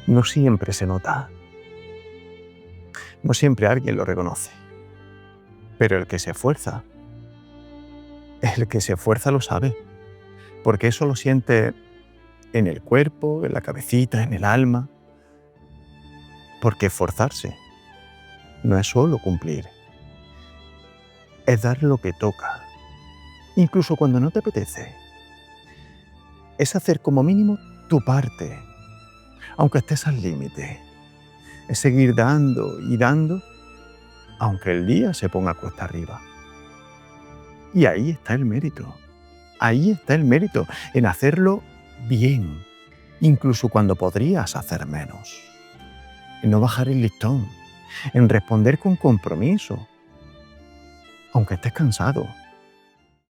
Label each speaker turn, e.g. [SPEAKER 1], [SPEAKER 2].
[SPEAKER 1] no siempre se nota. No siempre alguien lo reconoce. Pero el que se esfuerza lo sabe. Porque eso lo siente en el cuerpo, en la cabecita, en el alma. Porque esforzarse no es solo cumplir. Es dar lo que toca. Incluso cuando no te apetece. Es hacer como mínimo tu parte, aunque estés al límite. Es seguir dando y dando, aunque el día se ponga cuesta arriba. Y ahí está el mérito. Ahí está el mérito, en hacerlo bien, incluso cuando podrías hacer menos. En no bajar el listón, en responder con compromiso, aunque estés cansado.